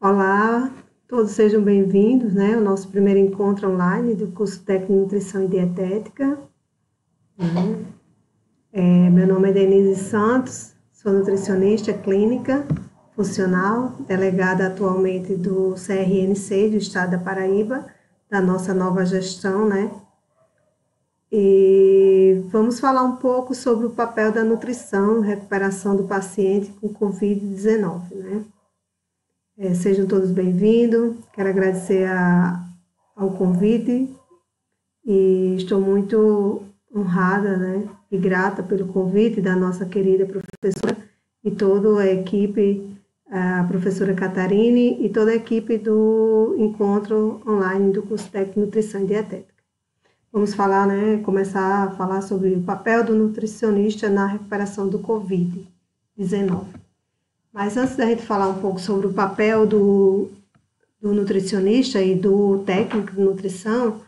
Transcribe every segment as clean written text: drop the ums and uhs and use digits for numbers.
Olá, todos sejam bem-vindos, ao nosso primeiro encontro online do curso Técnico em Nutrição e Dietética. Meu nome é Denise Santos, sou nutricionista clínica funcional, delegada atualmente do CRNC do Estado da Paraíba, da nossa nova gestão, E vamos falar um pouco sobre o papel da nutrição, recuperação do paciente com Covid-19, Sejam todos bem-vindos, quero agradecer ao convite e estou muito honrada, e grata pelo convite da nossa querida professora e toda a equipe, a professora Catarine e toda a equipe do encontro online do curso Técnico em Nutrição e Dietética. Vamos falar, começar a falar sobre o papel do nutricionista na recuperação do Covid-19. Mas antes da gente falar um pouco sobre o papel do nutricionista e do técnico de nutrição,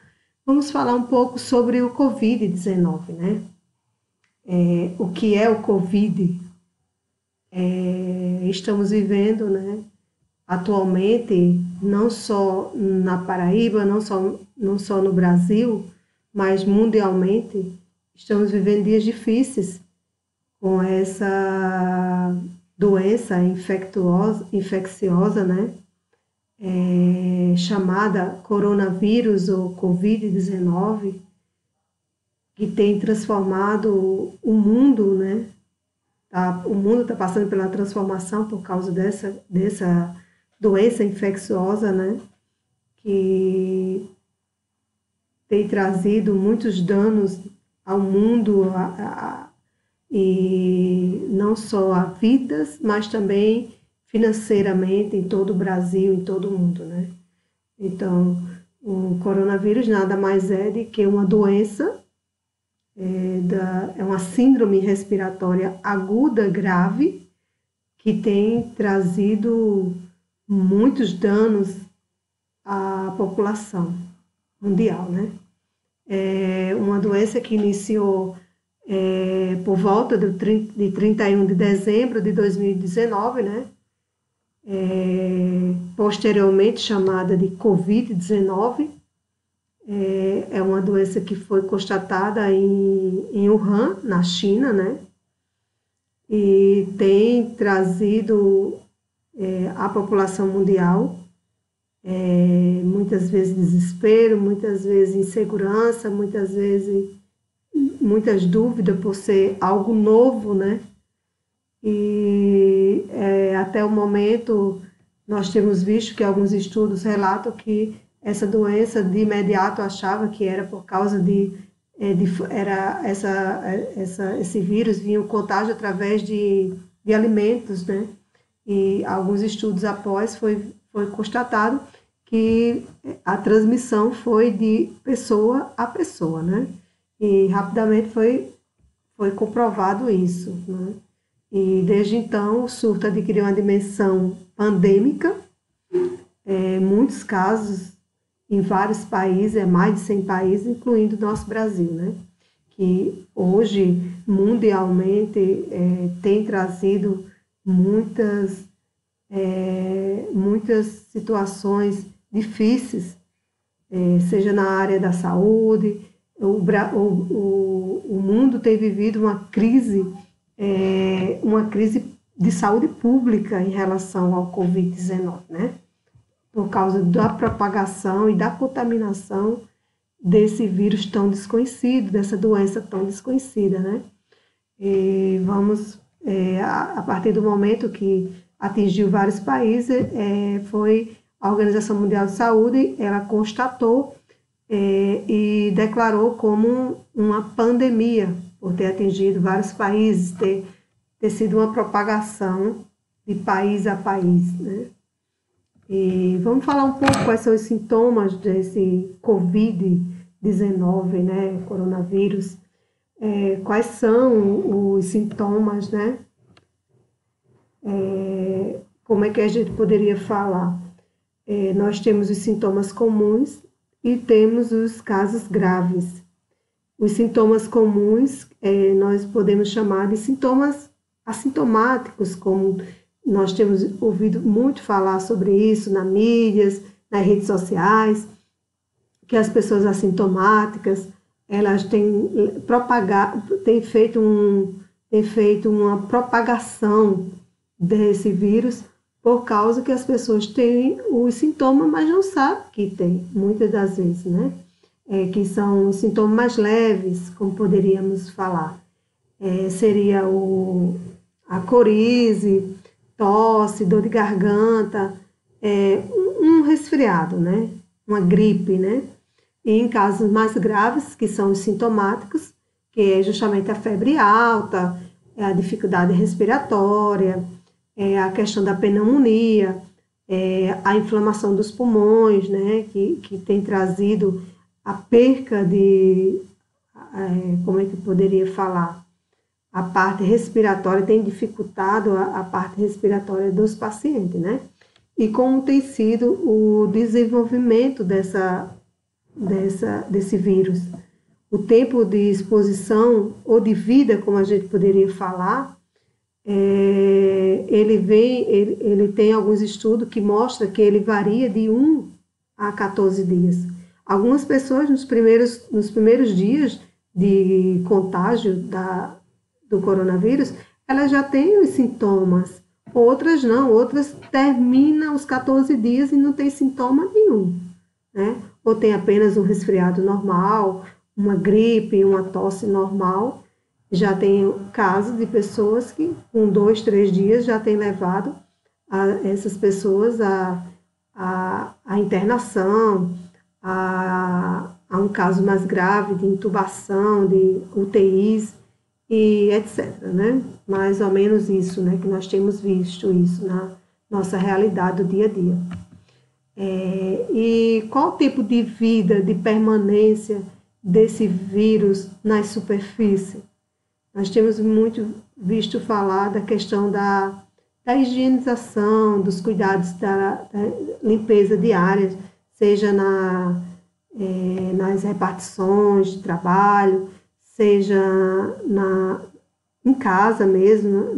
vamos falar um pouco sobre o Covid-19, O que é o Covid? Estamos vivendo, atualmente, não só na Paraíba, não só no Brasil, mas mundialmente, estamos vivendo dias difíceis com essa doença infecciosa, chamada coronavírus ou Covid-19, que tem transformado o mundo, O mundo está passando pela transformação por causa dessa doença infecciosa, Que tem trazido muitos danos ao mundo, e não só a vidas, mas também financeiramente em todo o Brasil, em todo o mundo, Então, o coronavírus nada mais é do que uma doença, é uma síndrome respiratória aguda grave que tem trazido muitos danos à população mundial, É uma doença que iniciou por volta de 31 de dezembro de 2019, posteriormente chamada de Covid-19. É uma doença que foi constatada em Wuhan, na China, E tem trazido à população mundial muitas vezes desespero, muitas vezes insegurança, muitas dúvidas por ser algo novo, E até o momento nós temos visto que alguns estudos relatam que essa doença de imediato achava que era por causa esse vírus vinha o contágio através de alimentos, E alguns estudos após foi constatado que a transmissão foi de pessoa a pessoa, E rapidamente foi comprovado isso, E desde então o surto adquiriu uma dimensão pandêmica, muitos casos em vários países, mais de 100 países, incluindo o nosso Brasil, Que hoje, mundialmente, tem trazido muitas situações difíceis, seja na área da saúde. O mundo tem vivido uma crise de saúde pública em relação ao Covid-19, Por causa da propagação e da contaminação desse vírus tão desconhecido, dessa doença tão desconhecida, E vamos, a partir do momento que atingiu vários países, foi a Organização Mundial de Saúde, ela constatou e declarou como uma pandemia, por ter atingido vários países, ter sido uma propagação de país a país, né? E vamos falar um pouco quais são os sintomas desse Covid-19, né, coronavírus. Quais são os sintomas, né? Como é que a gente poderia falar? Nós temos os sintomas comuns e temos os casos graves. Os sintomas comuns nós podemos chamar de sintomas assintomáticos, como nós temos ouvido muito falar sobre isso nas mídias, nas redes sociais, que as pessoas assintomáticas elas têm feito uma propagação desse vírus por causa que as pessoas têm os sintomas, mas não sabem que tem, muitas das vezes, né? Que são os sintomas mais leves, como poderíamos falar. Seria a coriza, tosse, dor de garganta, um resfriado, né? Uma gripe, né? E em casos mais graves, que são os sintomáticos, que é justamente a febre alta, a dificuldade respiratória, a questão da pneumonia, a inflamação dos pulmões, né? Que tem trazido a perca de, como é que eu poderia falar? A parte respiratória, tem dificultado a parte respiratória dos pacientes, né? E como tem sido o desenvolvimento desse vírus. O tempo de exposição ou de vida, como a gente poderia falar, ele tem alguns estudos que mostram que ele varia de 1 a 14 dias. Algumas pessoas, nos primeiros dias de contágio do coronavírus, elas já têm os sintomas. Outras não, outras terminam os 14 dias e não tem sintoma nenhum, né? Ou tem apenas um resfriado normal, uma gripe, uma tosse normal. Já tem casos de pessoas que com 2, 3 dias já tem levado essas pessoas a internação, a um caso mais grave de intubação, de UTIs e etc, né? Mais ou menos isso, né? Que nós temos visto isso na nossa realidade do dia a dia. E qual o tipo de vida, de permanência desse vírus nas superfícies? Nós temos muito visto falar da questão da higienização, dos cuidados da limpeza diária, seja nas repartições de trabalho, seja em casa mesmo,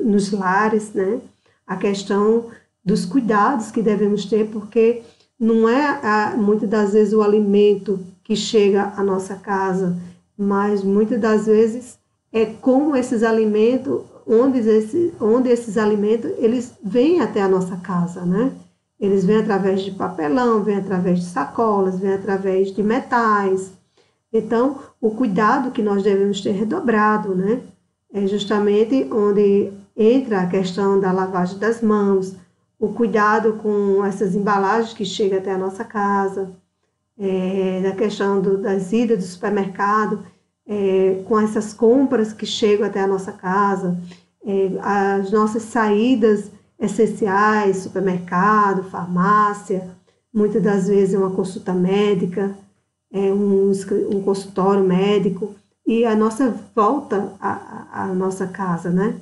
nos lares, né? A questão dos cuidados que devemos ter, porque não é muitas das vezes o alimento que chega à nossa casa, mas muitas das vezes é como esses alimentos, onde esses alimentos, eles vêm até a nossa casa, né? Eles vêm através de papelão, vêm através de sacolas, vêm através de metais. Então, o cuidado que nós devemos ter redobrado, né? É justamente onde entra a questão da lavagem das mãos, o cuidado com essas embalagens que chegam até a nossa casa, da questão das idas do supermercado, com essas compras que chegam até a nossa casa, as nossas saídas essenciais, supermercado, farmácia, muitas das vezes uma consulta médica, um consultório médico, e a nossa volta à nossa casa, né?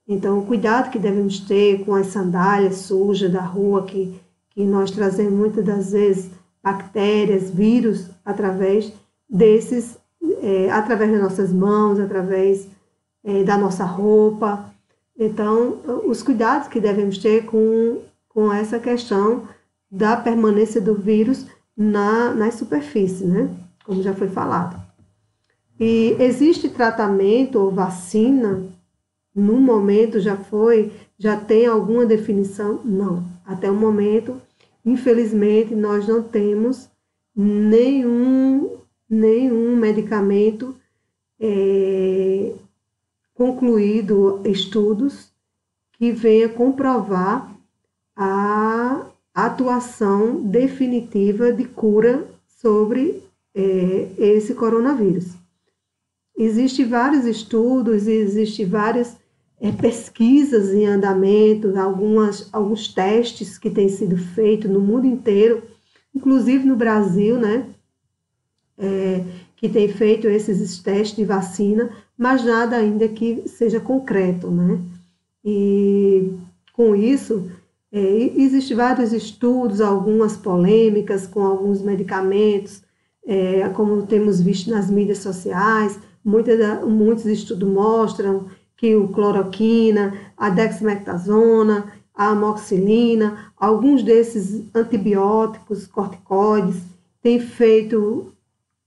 Então, o cuidado que devemos ter com as sandálias sujas da rua, que nós trazemos muitas das vezes bactérias, vírus, através das nossas mãos, através da nossa roupa. Então, os cuidados que devemos ter com essa questão da permanência do vírus nas superfícies, né? Como já foi falado. E existe tratamento ou vacina? No momento já tem alguma definição? Não. Até o momento, infelizmente, nós não temos nenhum medicamento concluído, estudos que venha comprovar a atuação definitiva de cura sobre esse coronavírus. Existem vários estudos, existem várias pesquisas em andamento, alguns testes que têm sido feitos no mundo inteiro, inclusive no Brasil, né? Que tem feito esses testes de vacina, mas nada ainda que seja concreto, né? E com isso, existem vários estudos, algumas polêmicas com alguns medicamentos, como temos visto nas mídias sociais, muitos estudos mostram que o cloroquina, a dexametasona, a amoxicilina, alguns desses antibióticos, corticoides, têm feito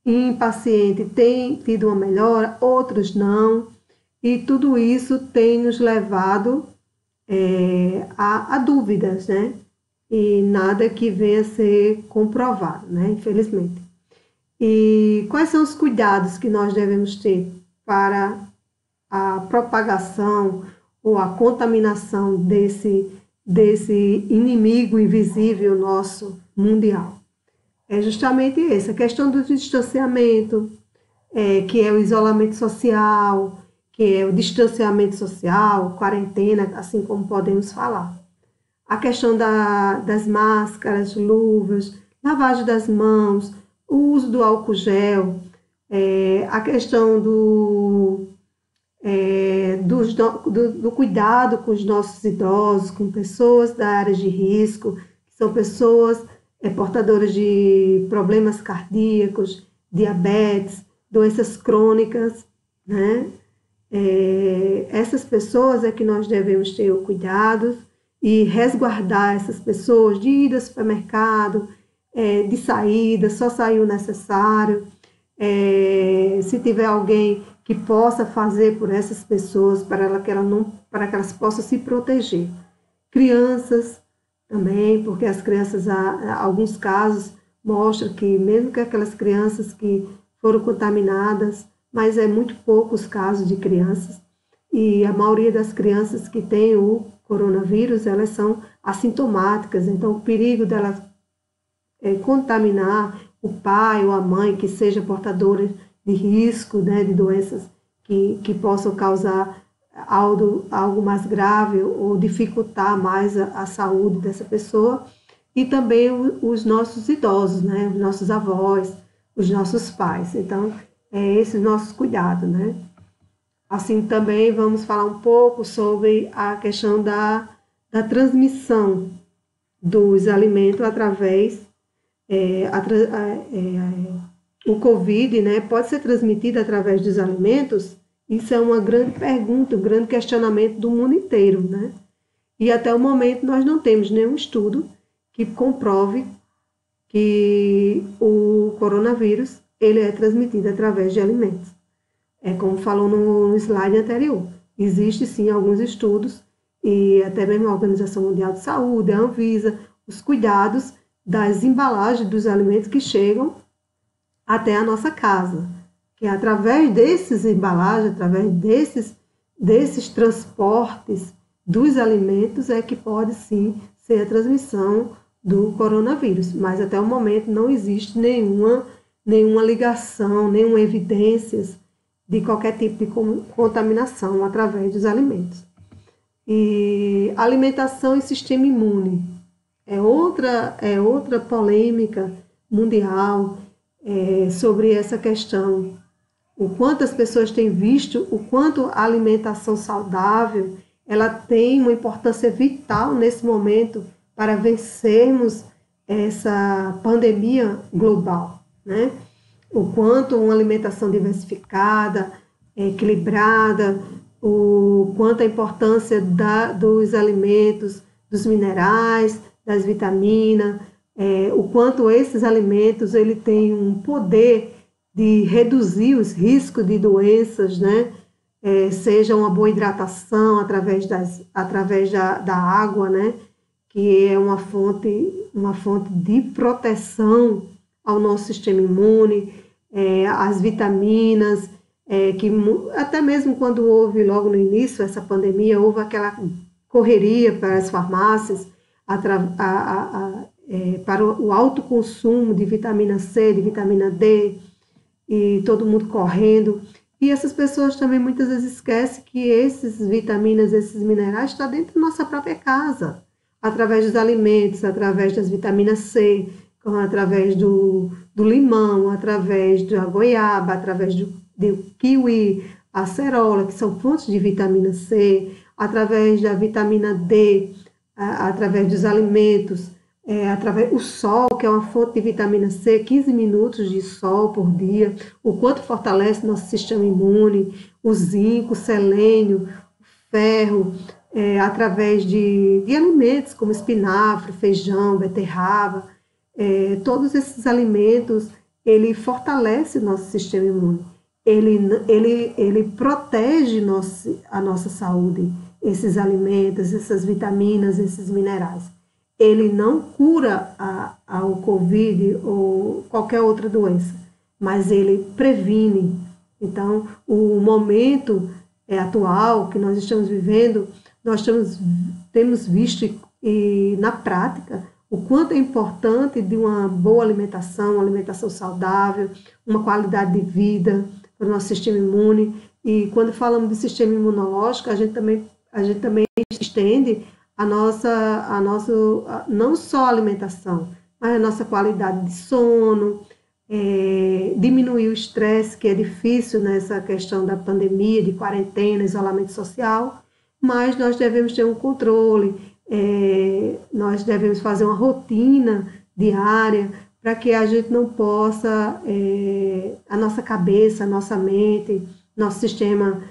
em paciente, têm tido uma melhora, outros não, e tudo isso tem nos levado a dúvidas, né? E nada que venha a ser comprovado, né? Infelizmente. E quais são os cuidados que nós devemos ter para a propagação ou a contaminação desse inimigo invisível nosso mundial? É justamente essa questão do distanciamento, que é o isolamento social, que é o distanciamento social, quarentena, assim como podemos falar. A questão das máscaras, luvas, lavagem das mãos, o uso do álcool gel, a questão do cuidado com os nossos idosos, com pessoas da área de risco, que são pessoas portadoras de problemas cardíacos, diabetes, doenças crônicas, né? Essas pessoas é que nós devemos ter o cuidado e resguardar essas pessoas de ir ao supermercado, de saída, só sair o necessário. Se tiver alguém que possa fazer por essas pessoas, para que elas possam se proteger. Crianças também, porque as crianças, alguns casos mostram que mesmo que aquelas crianças que foram contaminadas, mas é muito poucos casos de crianças, e a maioria das crianças que têm o coronavírus, elas são assintomáticas, então o perigo delas contaminar o pai ou a mãe que seja portadora de risco, né, de doenças que possam causar algo mais grave ou dificultar mais a saúde dessa pessoa, e também os nossos idosos, né, os nossos avós, os nossos pais. Então, esse nossos cuidados, né? Assim, também vamos falar um pouco sobre a questão da transmissão dos alimentos através o Covid, né, pode ser transmitido através dos alimentos? Isso é uma grande pergunta, um grande questionamento do mundo inteiro, né? E até o momento nós não temos nenhum estudo que comprove que o coronavírus ele é transmitido através de alimentos. Como falou no slide anterior, existe sim alguns estudos e até mesmo a Organização Mundial de Saúde, a Anvisa, os cuidados das embalagens dos alimentos que chegam até a nossa casa, que através desses embalagens, através desses transportes dos alimentos é que pode sim ser a transmissão do coronavírus, mas até o momento não existe nenhuma ligação, nenhuma evidências de qualquer tipo de contaminação através dos alimentos. E alimentação e sistema imune é outra polêmica mundial sobre essa questão. O quanto as pessoas têm visto, o quanto a alimentação saudável ela tem uma importância vital nesse momento para vencermos essa pandemia global, né? O quanto uma alimentação diversificada, equilibrada, o quanto a importância dos alimentos, dos minerais, das vitaminas, o quanto esses alimentos ele tem um poder de reduzir os riscos de doenças, né? Seja uma boa hidratação através da água, né? Que é uma fonte de proteção ao nosso sistema imune, as vitaminas, que até mesmo quando houve logo no início essa pandemia, houve aquela correria para as farmácias para o alto consumo de vitamina C, de vitamina D, e todo mundo correndo. E essas pessoas também muitas vezes esquecem que esses vitaminas, esses minerais estão dentro da nossa própria casa, através dos alimentos, através das vitaminas C, através do limão, através da goiaba, através do kiwi, acerola, que são fontes de vitamina C, através da vitamina D, através dos alimentos, através o sol, que é uma fonte de vitamina C, 15 minutos de sol por dia, o quanto fortalece nosso sistema imune, o zinco, o selênio, o ferro, através de alimentos como espinafre, feijão, beterraba, todos esses alimentos, ele fortalece o nosso sistema imune, ele protege a nossa saúde, esses alimentos, essas vitaminas, esses minerais. Ele não cura o Covid ou qualquer outra doença, mas ele previne. Então, o momento atual que nós estamos vivendo, nós temos visto na prática o quanto é importante de uma boa alimentação, uma alimentação saudável, uma qualidade de vida para o nosso sistema imune. E quando falamos de sistema imunológico, a gente também estende não só a alimentação, mas a nossa qualidade de sono, diminuir o estresse, que é difícil nessa questão da pandemia, de quarentena, isolamento social, mas nós devemos ter um controle, nós devemos fazer uma rotina diária para que a gente não possa, a nossa cabeça, a nossa mente, nosso sistema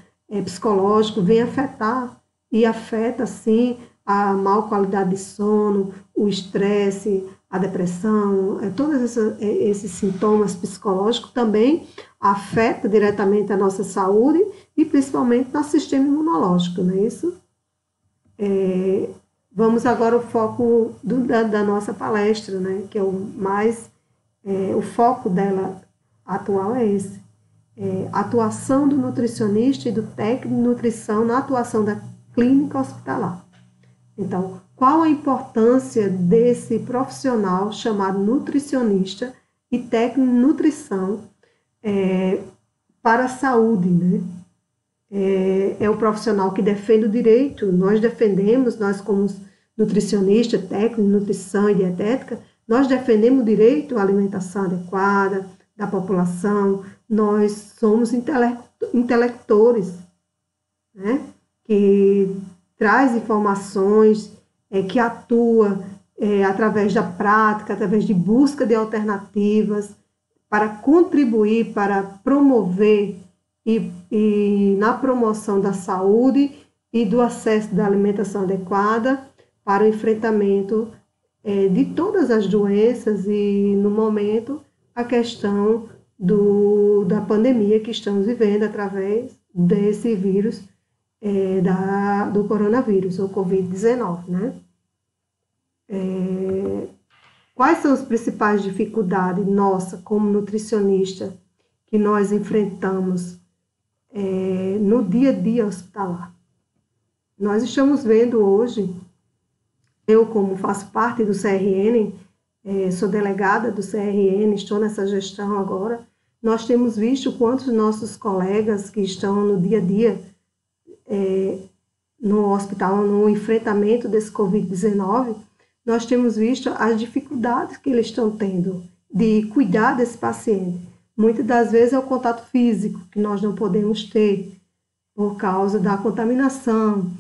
psicológico venha afetar, e afeta, sim, a má qualidade de sono, o estresse, a depressão, todos esses sintomas psicológicos também afetam diretamente a nossa saúde e principalmente nosso sistema imunológico, não é isso? Vamos agora ao foco da nossa palestra, né, que é o foco dela atual é esse, atuação do nutricionista e do técnico de nutrição na atuação da clínica hospitalar. Então, qual a importância desse profissional chamado nutricionista e técnico de nutrição para a saúde, né? É o profissional que defende o direito, nós como nutricionista, técnico de nutrição e dietética, nós defendemos o direito à alimentação adequada da população, nós somos intelectores, né? Que traz informações, que atua através da prática, através de busca de alternativas, para contribuir, para promover e na promoção da saúde e do acesso da alimentação adequada para o enfrentamento de todas as doenças e, no momento, a questão da pandemia que estamos vivendo através desse vírus, do coronavírus, ou Covid-19, né? Quais são as principais dificuldades nossa como nutricionista que nós enfrentamos no dia a dia hospitalar? Nós estamos vendo hoje, eu como faço parte do CRN, sou delegada do CRN, estou nessa gestão agora, nós temos visto quantos nossos colegas que estão no dia a dia no hospital, no enfrentamento desse Covid-19, nós temos visto as dificuldades que eles estão tendo de cuidar desse paciente. Muitas das vezes é o contato físico que nós não podemos ter por causa da contaminação,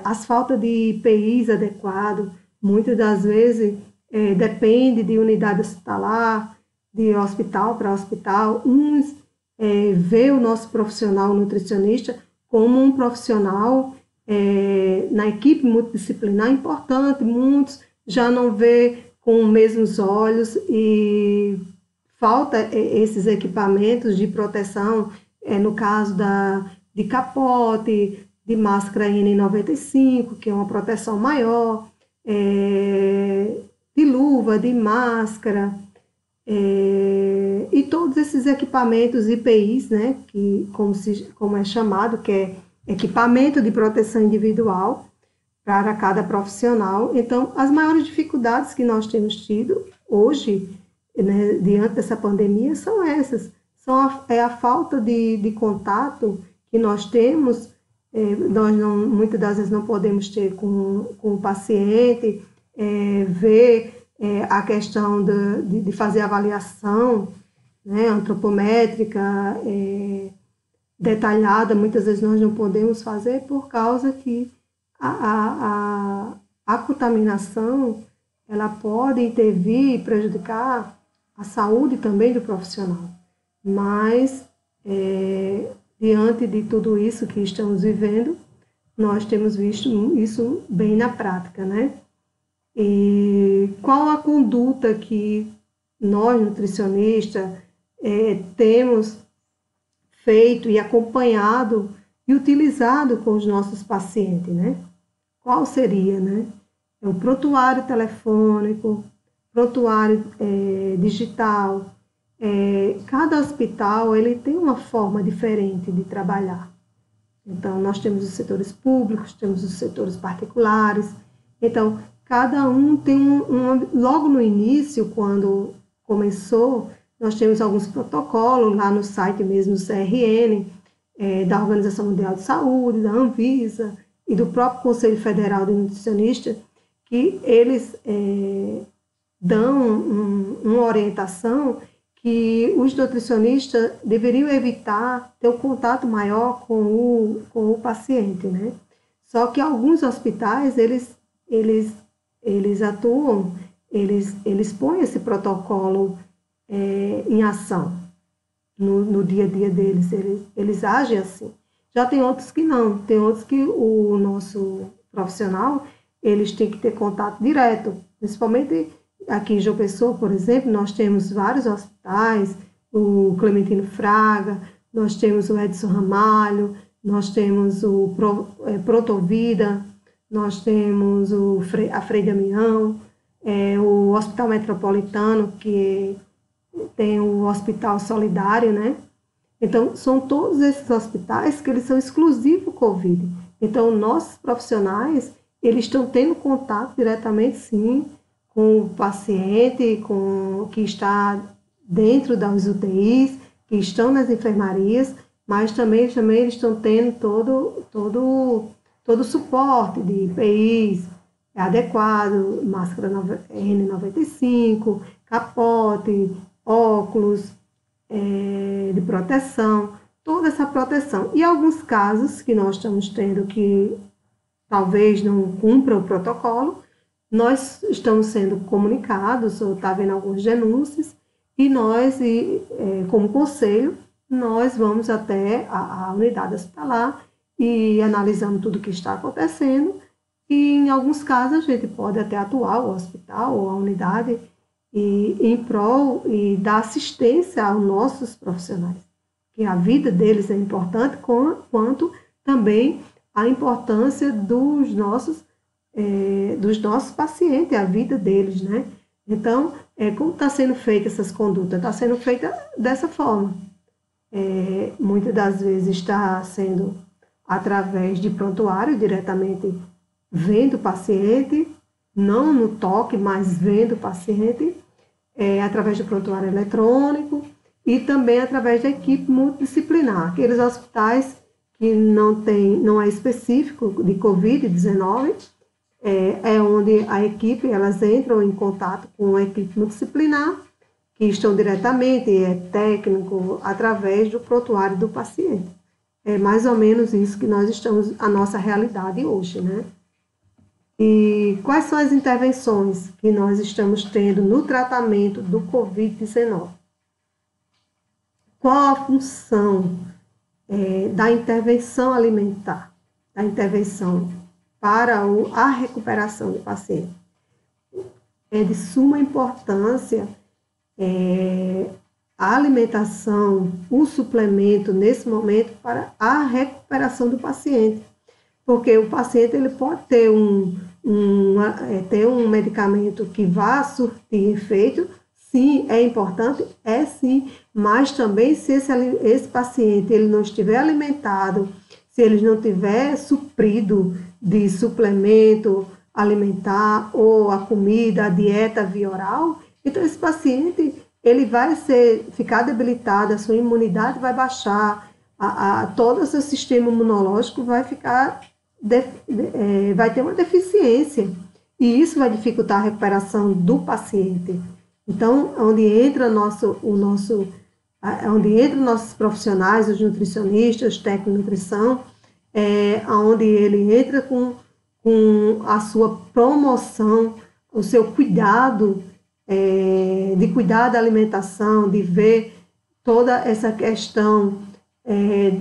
as faltas de EPIs adequados, muitas das vezes depende de unidade hospitalar, de hospital para hospital. Uns vê o nosso profissional nutricionista como um profissional na equipe multidisciplinar importante, muitos já não vê com os mesmos olhos e falta esses equipamentos de proteção, no caso de capote, de máscara N95, que é uma proteção maior, de luva, de máscara, e todos esses equipamentos IPIs, né, que, como é chamado, que é equipamento de proteção individual para cada profissional. Então, as maiores dificuldades que nós temos tido hoje, né, diante dessa pandemia, são essas. é a falta de contato que nós temos. Nós muitas das vezes não podemos ter com o paciente, ver a questão de fazer avaliação, né, antropométrica, detalhada, muitas vezes nós não podemos fazer por causa que a contaminação ela pode intervir e prejudicar a saúde também do profissional. Mas, diante de tudo isso que estamos vivendo, nós temos visto isso bem na prática, né? E qual a conduta que nós, nutricionistas, temos feito e acompanhado e utilizado com os nossos pacientes, né? Qual seria, né? O prontuário telefônico, prontuário digital. Cada hospital ele tem uma forma diferente de trabalhar. Então, nós temos os setores públicos, temos os setores particulares. Então, cada um tem logo no início, quando começou, nós temos alguns protocolos lá no site mesmo do CRN, da Organização Mundial de Saúde, da Anvisa e do próprio Conselho Federal de Nutricionistas, que eles dão uma orientação que os nutricionistas deveriam evitar ter um contato maior com o paciente, né? Só que alguns hospitais, eles atuam, eles põem esse protocolo em ação no dia a dia deles, eles agem assim. Já tem outros que não, tem outros que o nosso profissional, eles têm que ter contato direto, principalmente aqui em João Pessoa, por exemplo, nós temos vários hospitais, o Clementino Fraga, nós temos o Edson Ramalho, nós temos o Protovida, nós temos a Frei Damião, o Hospital Metropolitano, que tem o Hospital Solidário, né? Então, são todos esses hospitais que eles são exclusivos Covid. Então, nossos profissionais, eles estão tendo contato diretamente, sim, com o paciente, que está dentro das UTIs, que estão nas enfermarias, mas também eles estão tendo todo o suporte de EPIs adequado, máscara N95, capote, óculos de proteção, toda essa proteção. E alguns casos que nós estamos tendo que talvez não cumpra o protocolo, nós estamos sendo comunicados, ou está havendo algumas denúncias, e nós, como conselho, nós vamos até a unidade hospitalar e analisamos tudo o que está acontecendo, e em alguns casos a gente pode até atuar, o hospital ou a unidade, em prol e dar assistência aos nossos profissionais, que a vida deles é importante, quanto também a importância dos nossos pacientes, a vida deles, né? Então, como está sendo feita essas condutas? Está sendo feita dessa forma. Muitas das vezes está sendo através de prontuário, diretamente vendo o paciente, não no toque, mas vendo o paciente, através do prontuário eletrônico e também através da equipe multidisciplinar. Aqueles hospitais que não é específico de Covid-19, onde a equipe, elas entram em contato com a equipe multidisciplinar, que estão diretamente, técnico, através do prontuário do paciente. É mais ou menos isso que nós estamos, a nossa realidade hoje, né? E quais são as intervenções que nós estamos tendo no tratamento do Covid-19? Qual a função da intervenção alimentar, da intervenção para a recuperação do paciente? É de suma importância a alimentação, o suplemento nesse momento para a recuperação do paciente, porque o paciente ele pode ter um medicamento que vá surtir efeito, sim, é importante, sim, mas também se esse paciente ele não estiver alimentado, se ele não tiver suprido de suplemento alimentar ou a comida, a dieta via oral, então esse paciente ele vai ficar debilitado, a sua imunidade vai baixar, todo o seu sistema imunológico vai ficar, vai ter uma deficiência, e isso vai dificultar a recuperação do paciente. Então, onde entra onde entram nossos profissionais, os nutricionistas, técnicos de nutrição, onde ele entra com a sua promoção, o seu cuidado, de cuidar da alimentação, de ver toda essa questão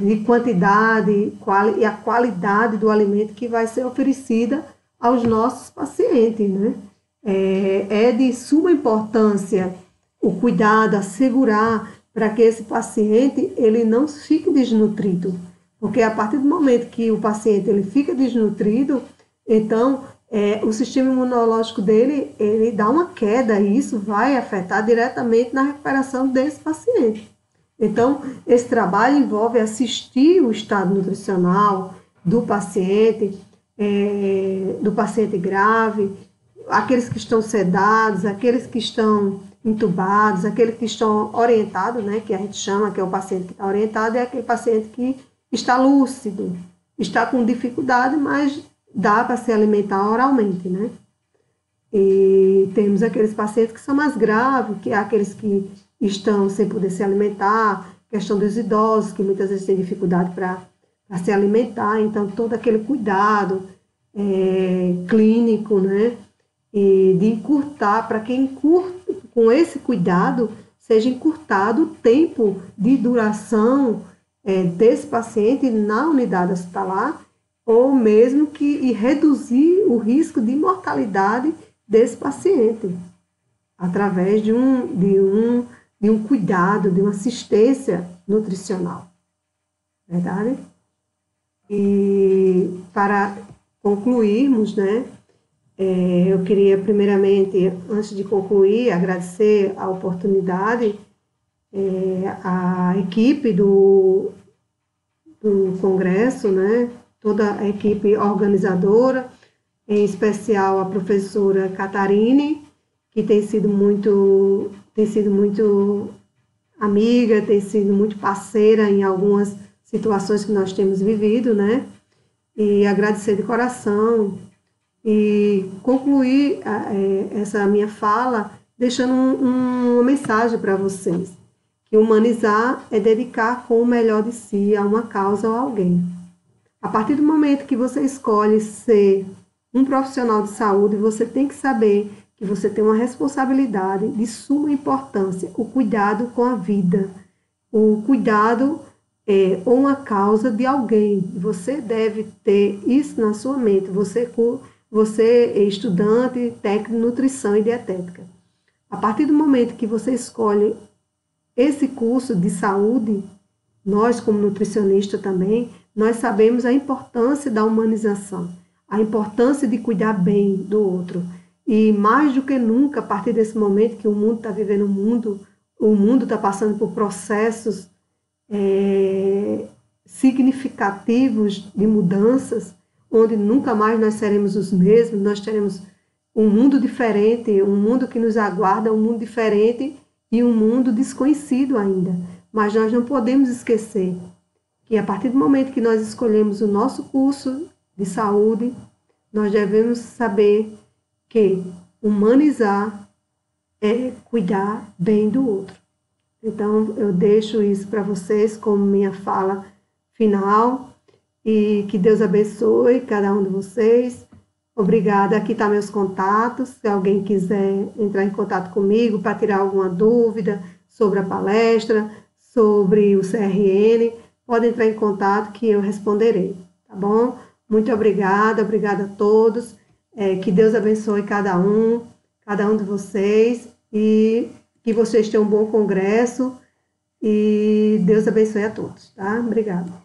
de quantidade e a qualidade do alimento que vai ser oferecida aos nossos pacientes, né? É de suma importância o cuidado, assegurar para que esse paciente ele não fique desnutrido, porque a partir do momento que o paciente ele fica desnutrido, então o sistema imunológico dele ele dá uma queda, e isso vai afetar diretamente na recuperação desse paciente. Então, esse trabalho envolve assistir o estado nutricional do paciente grave, aqueles que estão sedados, aqueles que estão intubados, aqueles que estão orientados, né, que a gente chama, que é o paciente que está orientado, é aquele paciente que está lúcido, está com dificuldade, mas dá para se alimentar oralmente, né? E temos aqueles pacientes que são mais graves, que é aqueles que estão sem poder se alimentar, questão dos idosos, que muitas vezes têm dificuldade para se alimentar, então todo aquele cuidado clínico, né? E de encurtar, para que com esse cuidado seja encurtado o tempo de duração desse paciente na unidade hospitalar, ou mesmo e reduzir o risco de mortalidade desse paciente, através de um cuidado, de uma assistência nutricional. Verdade? E para concluirmos, né, eu queria primeiramente, antes de concluir, agradecer a oportunidade, à equipe do congresso, né, toda a equipe organizadora, em especial a professora Catarine, que tem sido muito amiga, tem sido muito parceira em algumas situações que nós temos vivido, né? E agradecer de coração e concluir essa minha fala deixando uma mensagem para vocês, que humanizar é dedicar com o melhor de si a uma causa ou a alguém. A partir do momento que você escolhe ser um profissional de saúde, você tem que saber que você tem uma responsabilidade de suma importância, o cuidado com a vida, o cuidado ou uma causa de alguém. Você deve ter isso na sua mente, você é estudante, técnico de nutrição e dietética. A partir do momento que você escolhe esse curso de saúde, nós como nutricionista também, nós sabemos a importância da humanização, a importância de cuidar bem do outro. E mais do que nunca, a partir desse momento que o mundo está vivendo, o mundo está passando por processos significativos de mudanças, onde nunca mais nós seremos os mesmos, nós teremos um mundo diferente, um mundo que nos aguarda, um mundo diferente e um mundo desconhecido ainda. Mas nós não podemos esquecer que a partir do momento que nós escolhemos o nosso curso de saúde, nós devemos saber que humanizar é cuidar bem do outro. Então, eu deixo isso para vocês como minha fala final e que Deus abençoe cada um de vocês. Obrigada. Aqui estão meus contatos. Se alguém quiser entrar em contato comigo para tirar alguma dúvida sobre a palestra, sobre o CRN, pode entrar em contato que eu responderei, tá bom? Muito obrigada a todos. Que Deus abençoe cada um de vocês e que vocês tenham um bom congresso e Deus abençoe a todos, tá? Obrigada.